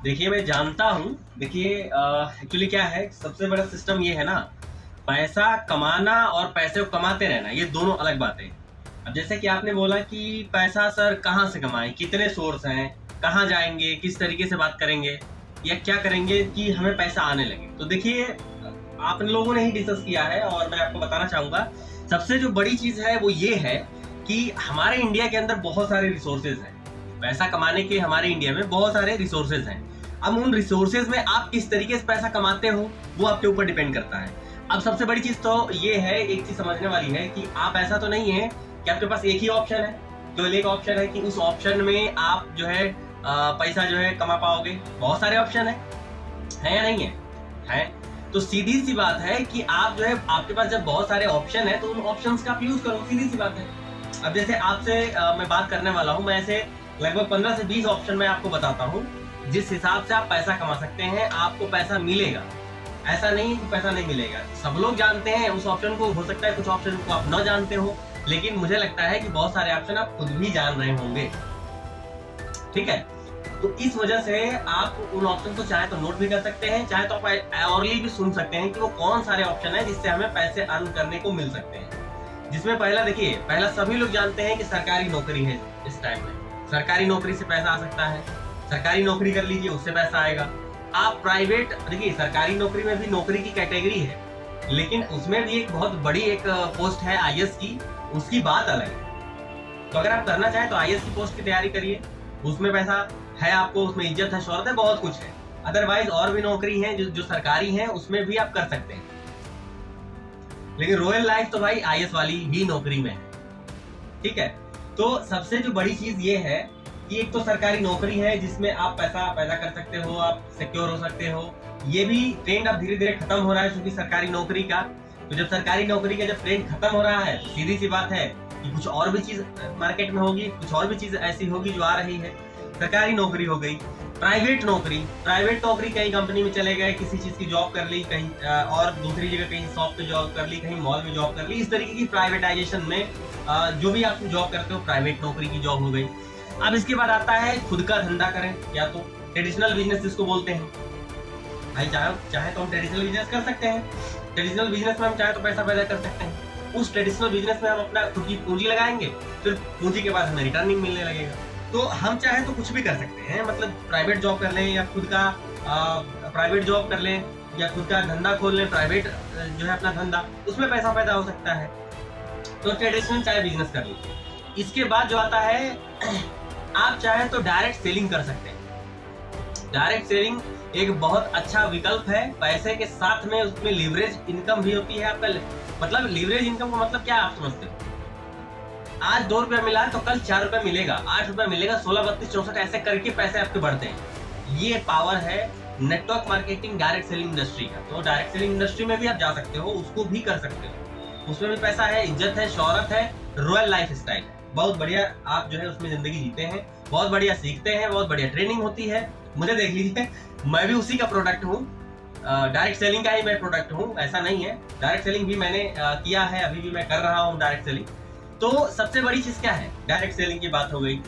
देखिए मैं जानता हूँ। देखिए एक्चुअली क्या है, सबसे बड़ा सिस्टम ये है ना, पैसा कमाना और पैसे को कमाते रहना, ये दोनों अलग बातें हैं। अब जैसे कि आपने बोला कि पैसा सर कहाँ से कमाएं, कितने सोर्स हैं, कहाँ जाएंगे, किस तरीके से बात करेंगे या क्या करेंगे कि हमें पैसा आने लगे। तो देखिए आप लोगों ने ही डिस्कस किया है और मैं आपको बताना चाहूंगा, सबसे जो बड़ी चीज है वो ये है कि हमारे इंडिया के अंदर बहुत सारे रिसोर्सेज हैं। पैसा कमाने के हमारे इंडिया में बहुत सारे रिसोर्सेज हैं। अब उन रिसोर्सेज में आप किस तरीके से पैसा कमाते हो वो आपके ऊपर डिपेंड करता है। अब सबसे बड़ी चीज तो ये है, एक चीज समझने वाली है कि आप ऐसा तो नहीं है कि आपके पास एक ही ऑप्शन है, केवल एक ऑप्शन है कि उस ऑप्शन में आप जो है पैसा जो है कमा पाओगे। बहुत सारे ऑप्शन है या नहीं है? तो सीधी सी बात है कि आप जो है, आपके पास जब बहुत सारे ऑप्शन है तो उन ऑप्शंस का आप यूज करो, सीधी सी बात है। अब जैसे आपसे मैं बात करने वाला हूँ, मैं ऐसे लगभग 15 से 20 ऑप्शन मैं आपको बताता हूँ जिस हिसाब से आप पैसा कमा सकते हैं, आपको पैसा मिलेगा। ऐसा नहीं कि पैसा नहीं मिलेगा, सब लोग जानते हैं उस ऑप्शन को, हो सकता है कुछ ऑप्शन को आप न जानते हो, लेकिन मुझे लगता है कि बहुत सारे ऑप्शन आप खुद भी जान रहे होंगे। ठीक है, तो इस वजह से आप उन ऑप्शन को चाहे तो नोट भी कर सकते हैं, चाहे तो आप औरली भी सुन सकते हैं कि वो कौन सारे ऑप्शन है जिससे हमें पैसे अर्न करने को मिल सकते हैं। जिसमें पहला देखिए, पहला सभी लोग जानते हैं कि सरकारी नौकरी है। इस टाइम में सरकारी नौकरी से पैसा आ सकता है, सरकारी नौकरी कर लीजिए, उससे पैसा आएगा। आप प्राइवेट, देखिए सरकारी नौकरी में भी नौकरी की कैटेगरी है, लेकिन उसमें भी एक बहुत बड़ी एक पोस्ट है आईएएस की, उसकी बात अलग है। तो अगर आप करना चाहें तो आईएएस की पोस्ट की तैयारी करिए, उसमें पैसा है आपको, उसमें इज्जत है, शोहरत है, बहुत कुछ है। अदरवाइज और भी नौकरी है जो सरकारी है, उसमें भी आप कर सकते हैं। लेकिन रॉयल लाइफ तो भाई आईएएस वाली ही नौकरी में है। ठीक है, तो सबसे जो बड़ी चीज ये है कि एक तो सरकारी नौकरी है जिसमें आप पैसा पैदा कर सकते हो, आप सिक्योर हो सकते हो। ये भी ट्रेंड अब धीरे धीरे खत्म हो रहा है क्योंकि सरकारी नौकरी का, तो जब सरकारी नौकरी का जब ट्रेंड खत्म हो रहा है, सीधी सी बात है कि कुछ और भी चीज मार्केट में होगी, कुछ और भी चीज ऐसी होगी जो आ रही है। सरकारी नौकरी हो गई, प्राइवेट नौकरी कहीं कंपनी में चले गए, किसी चीज की जॉब कर ली, कहीं और दूसरी जगह कहीं शॉप पे जॉब कर ली, कहीं मॉल में जॉब कर ली। इस तरीके की प्राइवेटाइजेशन में जो भी आप जॉब करते हो, प्राइवेट नौकरी की जॉब हो गई। अब इसके बाद आता है खुद का धंधा करें, या तो ट्रेडिशनल बिजनेस जिसको बोलते हैं। भाई चाहे तो हम ट्रेडिशनल बिजनेस कर सकते हैं, ट्रेडिशनल बिजनेस में हम चाहे तो पैसा पैदा कर सकते हैं। उस ट्रेडिशनल बिजनेस में हम अपना खुद की पूंजी लगाएंगे, फिर पूंजी के बाद हमें रिटर्निंग मिलने लगेगा। तो हम चाहे तो कुछ भी कर सकते हैं, मतलब प्राइवेट जॉब कर लें या खुद का प्राइवेट जॉब कर लें या खुद का धंधा खोल लें, प्राइवेट जो है अपना धंधा, उसमें पैसा पैदा हो सकता है। तो ट्रेडिशनल चाहे बिजनेस कर लीजिए। इसके बाद जो आता है, आप चाहे तो डायरेक्ट सेलिंग कर सकते हैं। डायरेक्ट सेलिंग एक बहुत अच्छा विकल्प है, पैसे के साथ में उसमें लीवरेज इनकम भी होती है आपका। मतलब लीवरेज इनकम का मतलब क्या आप समझते हो? आज 2 रुपया मिला तो कल 4 रुपया मिलेगा, 8 रुपया मिलेगा, 16, 32, 64 ऐसे करके पैसे आपके बढ़ते हैं। ये पावर है network marketing direct selling industry का। तो डायरेक्ट सेलिंग इंडस्ट्री में भी आप जा सकते हो, उसको भी कर सकते हो, उसमें भी पैसा है, इज्जत है, शोहरत है, रॉयल लाइफ स्टाइल है, बहुत बढ़िया। आप जो है उसमें जिंदगी जीते हैं, बहुत बढ़िया सीखते हैं, बहुत बढ़िया ट्रेनिंग होती है। मुझे देख लीजिए, मैं भी उसी का प्रोडक्ट हूँ, डायरेक्ट सेलिंग का ही मैं प्रोडक्ट हूँ, ऐसा नहीं है। डायरेक्ट सेलिंग भी मैंने किया है, अभी भी मैं कर रहा हूँ डायरेक्ट सेलिंग। तो सबसे बड़ी चीज क्या है, डायरेक्ट सेलिंग की बात हो गई।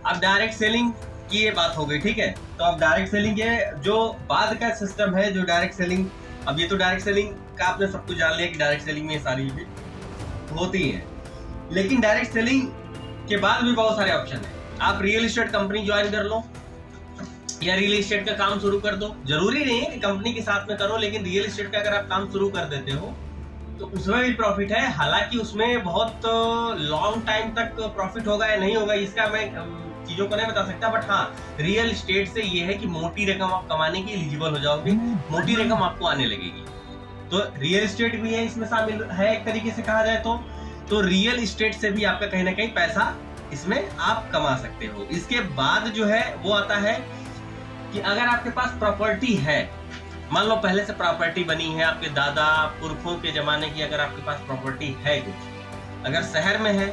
अब डायरेक्ट सेलिंग की ये बात हो गई, ठीक है। तो अब डायरेक्ट सेलिंग के जो बाद का सिस्टम है, जो डायरेक्ट सेलिंग, अब ये तो डायरेक्ट सेलिंग का आपने सब कुछ जान लिया कि डायरेक्ट सेलिंग में सारी भी होती है। लेकिन डायरेक्ट सेलिंग के बाद भी बहुत सारे ऑप्शन है। आप रियल एस्टेट कंपनी ज्वाइन कर लो या रियल एस्टेट का काम शुरू कर दो। जरूरी नहीं है कि कंपनी के साथ में करो, लेकिन रियल एस्टेट का अगर आप काम शुरू कर देते हो तो उसमें भी प्रॉफिट है। हालांकि उसमें बहुत लॉन्ग टाइम तक प्रॉफिट होगा या नहीं होगा, इसका मैं चीजों को नहीं बता सकता, बट हाँ, रियल एस्टेट से ये है कि मोटी रकम आप कमाने की एलिजिबल हो जाओगे, मोटी रकम आपको आने लगेगी। तो रियल एस्टेट भी है इसमें शामिल है, एक तरीके से कहा जाए तो रियल एस्टेट से भी आपका कहीं ना कहीं पैसा इसमें आप कमा सकते हो। इसके बाद जो है वो आता है कि अगर आपके पास प्रॉपर्टी है, मान लो पहले से प्रॉपर्टी बनी है, आपके दादा पुरखों के जमाने की अगर आपके पास प्रॉपर्टी है कुछ, अगर शहर में है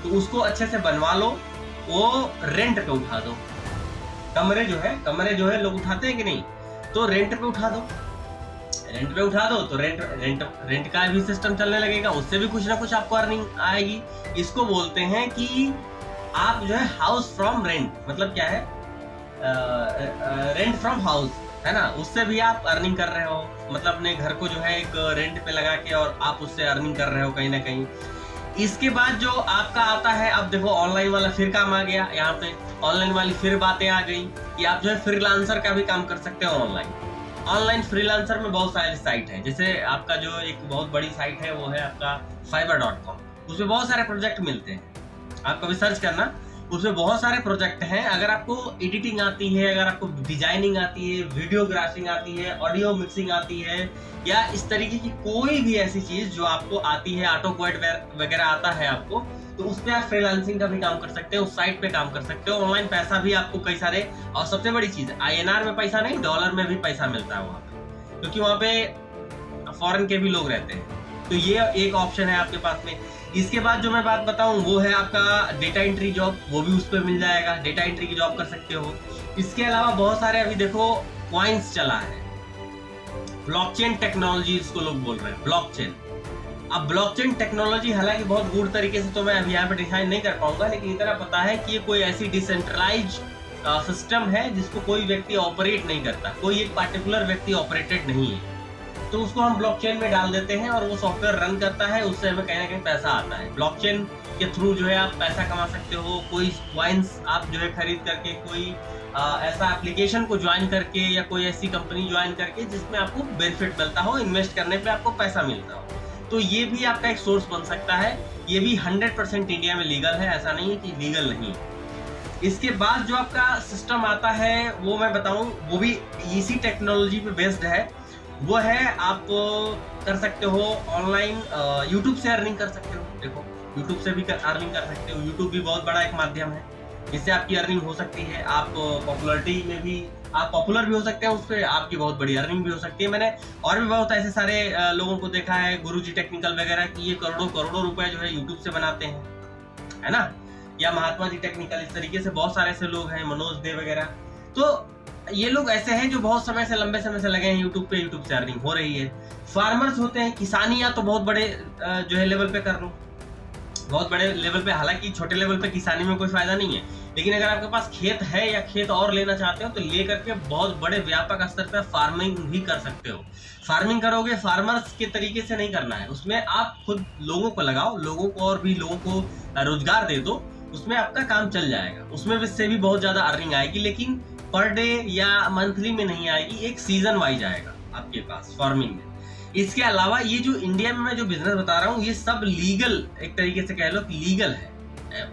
तो उसको अच्छे से बनवा लो, वो रेंट पे उठा दो। कमरे जो है लोग उठाते हैं कि नहीं, तो रेंट पे उठा दो। रेंट पे उठा दो तो रेंट का भी सिस्टम चलने लगेगा, उससे भी कुछ ना कुछ आपको अर्निंग आएगी। इसको बोलते हैं कि आप जो है हाउस फ्रॉम रेंट, मतलब क्या है, रेंट फ्रॉम हाउस, है ना, उससे भी आप अर्निंग कर रहे हो, मतलब अपने घर को जो है एक रेंट पे लगा के और आप उससे अर्निंग कर रहे हो कहीं ना कहीं। इसके बाद जो आपका आता है, अब देखो ऑनलाइन वाला फिर काम आ गया यहाँ पे, ऑनलाइन वाली फिर बातें आ गई कि आप जो है फ्रीलांसर का भी काम कर सकते हो ऑनलाइन। ऑनलाइन फ्रीलांसर में बहुत सारे साइट है, जैसे आपका जो एक बहुत बड़ी साइट है वो है आपका fiverr.com, उसमें बहुत सारे प्रोजेक्ट मिलते हैं, आप कभी सर्च करना, उसमें बहुत सारे प्रोजेक्ट हैं। अगर आपको एडिटिंग आती है, अगर आपको डिजाइनिंग आती है, वीडियोग्राफिंग आती है, ऑडियो मिक्सिंग आती है, या इस तरीके की कोई भी ऐसी चीज जो आपको आती है, ऑटो कैड वगैरह आता है आपको, तो उस पे आप फ्रीलांसिंग का भी काम कर सकते हो, उस साइट पे काम कर सकते हो। ऑनलाइन पैसा भी आपको कई सारे, और सबसे बड़ी चीज INR में पैसा नहीं, डॉलर में भी पैसा मिलता है वहाँ पे, क्योंकि वहाँ पे फॉरेन के भी लोग रहते हैं। तो ये एक ऑप्शन है आपके पास में। इसके बाद जो मैं बात बताऊं वो है आपका डेटा एंट्री जॉब, वो भी उस पर मिल जाएगा, डेटा एंट्री की जॉब कर सकते हो। इसके अलावा बहुत सारे अभी देखो कॉइन्स चला है, ब्लॉकचेन टेक्नोलॉजी इसको लोग बोल रहे हैं, ब्लॉकचेन। अब ब्लॉकचेन टेक्नोलॉजी हालांकि बहुत गुड़ तरीके से तो मैं अभी यहाँ पे डिफाइन नहीं कर पाऊंगा, लेकिन इतना पता है कि ये कोई ऐसी डिसेंट्रलाइज सिस्टम है जिसको कोई व्यक्ति ऑपरेट नहीं करता, कोई एक पार्टिकुलर व्यक्ति ऑपरेटेड नहीं है, तो उसको हम ब्लॉकचेन में डाल देते हैं और वो सॉफ्टवेयर रन करता है, उससे हमें कहीं ना कहीं पैसा आता है। ब्लॉकचेन के थ्रू जो है आप पैसा कमा सकते हो, कोई कॉइन्स आप जो है खरीद करके, कोई ऐसा एप्लीकेशन को ज्वाइन करके, या कोई ऐसी कंपनी ज्वाइन करके जिसमें आपको बेनिफिट मिलता हो, इन्वेस्ट करने पे आपको पैसा मिलता हो, तो ये भी आपका एक सोर्स बन सकता है। ये भी 100% इंडिया में लीगल है, ऐसा नहीं है कि लीगल नहीं। इसके बाद जो आपका सिस्टम आता है वो मैं बताऊं, वो भी इसी टेक्नोलॉजी पे बेस्ड है। वो है आप कर सकते हो ऑनलाइन यूट्यूब से अर्निंग कर सकते हो। देखो यूट्यूब से भी अर्निंग कर सकते हो, यूट्यूब भी बहुत बड़ा एक माध्यम है जिससे आपकी अर्निंग हो सकती है। आप पॉपुलरिटी में भी आप पॉपुलर भी हो सकते हैं, उस पर आपकी बहुत बड़ी अर्निंग भी हो सकती है। मैंने और भी बहुत ऐसे सारे लोगों को देखा है, गुरुजी टेक्निकल वगैरह, की ये करोड़ों करोड़ों रुपए जो है यूट्यूब से बनाते हैं, है ना, या महात्मा जी टेक्निकल, इस तरीके से बहुत सारे ऐसे लोग हैं, मनोज दे वगैरह। तो ये लोग ऐसे हैं जो बहुत समय से, लंबे समय से लगे हैं यूट्यूब पे, यूट्यूब से अर्निंग हो रही है। फार्मर्स होते हैं, किसानियां तो बहुत बड़े जो है लेवल पे कर लो, बहुत बड़े लेवल पे, हालांकि छोटे लेवल पे किसानी में कोई फायदा नहीं है, लेकिन अगर आपके पास खेत है या खेत और लेना चाहते हो तो ले करके बहुत बड़े व्यापक स्तर पर फार्मिंग भी कर सकते हो। फार्मिंग करोगे, फार्मर्स के तरीके से नहीं करना है, उसमें आप खुद लोगों को लगाओ, लोगों को और भी लोगों को रोजगार दे दो, उसमें आपका काम चल जाएगा, उसमें से भी बहुत ज्यादा अर्निंग आएगी, लेकिन पर डे या मंथली में नहीं आएगी, एक सीजन वाइज आएगा आपके पास फार्मिंग में। इसके अलावा ये जो इंडिया में मैं जो बिजनेस बता रहा हूँ, ये सब लीगल, एक तरीके से कह लो कि लीगल है,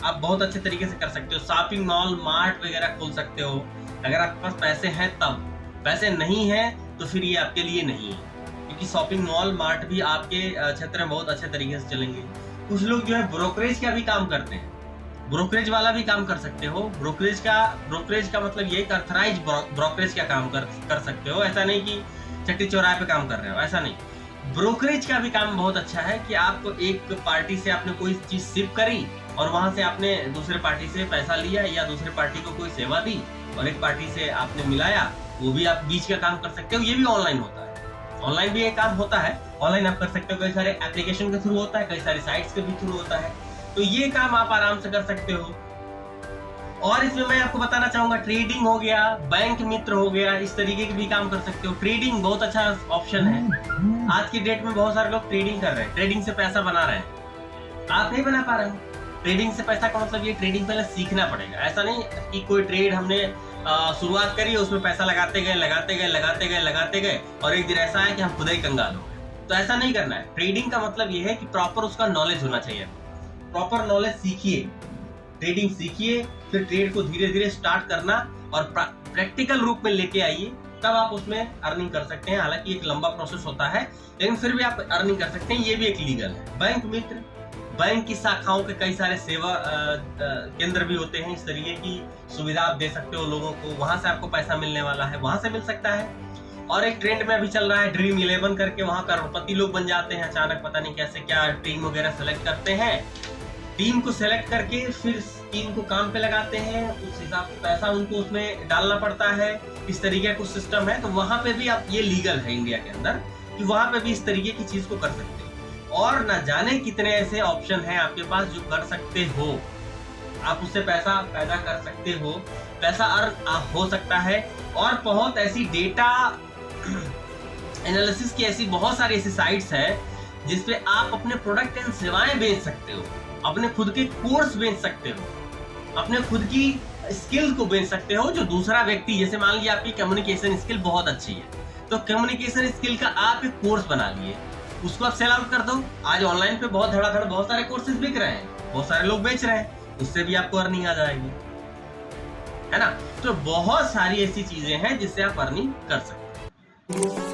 आप बहुत अच्छे तरीके से कर सकते हो। शॉपिंग मॉल, मार्ट वगैरह खोल सकते हो, अगर आपके पास पैसे हैं तब, पैसे नहीं है तो फिर ये आपके लिए नहीं है, क्योंकि शॉपिंग मॉल, मार्ट भी आपके क्षेत्र में बहुत अच्छे तरीके से चलेंगे। कुछ लोग जो है ब्रोकरेज का भी काम करते हैं, ब्रोकरेज वाला भी काम कर सकते हो। ब्रोकरेज का मतलब ये अर्थराइज ब्रोकरेज का काम कर सकते हो, ऐसा नहीं कि चट्टी चौराहे पे काम कर रहे हो, ऐसा नहीं। ब्रोकरेज का भी काम बहुत अच्छा है कि आपको एक पार्टी से आपने कोई चीज शिप करी और वहां से आपने दूसरे पार्टी से पैसा लिया, या दूसरे पार्टी को कोई सेवा दी और एक पार्टी से आपने मिलाया, वो भी आप बीच का काम कर सकते हो। ये भी ऑनलाइन होता है, ऑनलाइन भी ये काम होता है, ऑनलाइन आप कर सकते हो, कई सारे एप्लीकेशन के थ्रू होता है, कई सारी साइट्स के भी थ्रू होता है, तो ये काम आप आराम से कर सकते हो। और इसमें मैं आपको बताना चाहूंगा, ट्रेडिंग हो गया, बैंक मित्र हो गया, इस तरीके के भी काम कर सकते हो। ट्रेडिंग बहुत अच्छा ऑप्शन है, आज की डेट में बहुत सारे लोग ट्रेडिंग कर रहे हैं, ट्रेडिंग से पैसा बना रहे हैं, आप नहीं बना पा रहे हैं। ट्रेडिंग से पैसा का मतलब ये, ट्रेडिंग पहले सीखना पड़ेगा, ऐसा नहीं कि कोई ट्रेड हमने शुरुआत करी, उसमें पैसा लगाते गए और एक दिन ऐसा है कि हम खुद ही कंगाल हो गए, तो ऐसा नहीं करना है। ट्रेडिंग का मतलब ये है कि प्रॉपर उसका नॉलेज होना चाहिए, प्रॉपर नॉलेज सीखिए, ट्रेडिंग सीखिए, फिर ट्रेड को धीरे धीरे स्टार्ट करना और प्रैक्टिकल रूप में लेके आइए, तब आप उसमें अर्निंग कर सकते हैं। हालांकि एक लंबा प्रोसेस होता है, लेकिन फिर भी आप अर्निंग कर सकते हैं, ये भी एक लीगल है। बैंक मित्र, बैंक की शाखाओं के कई सारे सेवा केंद्र भी होते हैं, इस तरीके की सुविधा आप दे सकते हो लोगों को, वहां से आपको पैसा मिलने वाला है, वहां से मिल सकता है। और एक ट्रेंड में अभी चल रहा है ड्रीम 11 करके, वहां करोड़पति लोग बन जाते हैं अचानक, पता नहीं कैसे, क्या टीम वगैरह सेलेक्ट करते हैं, टीम को सेलेक्ट करके फिर टीम को काम पे लगाते हैं, उस हिसाब से पैसा उनको उसमें डालना पड़ता है, इस तरीके का कुछ सिस्टम है। तो वहां पे भी आप, ये लीगल है इंडिया के अंदर, कि वहां पे भी इस तरीके की चीज को कर सकते हैं। और ना जाने कितने ऐसे ऑप्शन हैं आपके पास जो कर सकते हो, आप उससे पैसा पैदा कर सकते हो। पैसा अर्न हो सकता है। और बहुत ऐसी डेटा एनालिसिस की ऐसी बहुत सारी ऐसी साइट्स है जिसपे आप अपने प्रोडक्ट एंड सेवाएं बेच सकते हो, अपने खुद के कोर्स बेच सकते हो, अपने खुद की स्किल को बेच सकते हो जो दूसरा व्यक्ति, जैसे मान लीजिए आपकी कम्युनिकेशन स्किल बहुत अच्छी है, तो कम्युनिकेशन स्किल का आप एक कोर्स बना लिए, उसको आप सेल आउट कर दो। आज ऑनलाइन पे बहुत धड़ाधड़ बहुत सारे कोर्सेज बिक रहे हैं, बहुत सारे लोग बेच रहे हैं, उससे भी आपको अर्निंग आ जाएगी, है ना। तो बहुत सारी ऐसी चीजें हैं जिससे आप अर्निंग कर सकते हैं।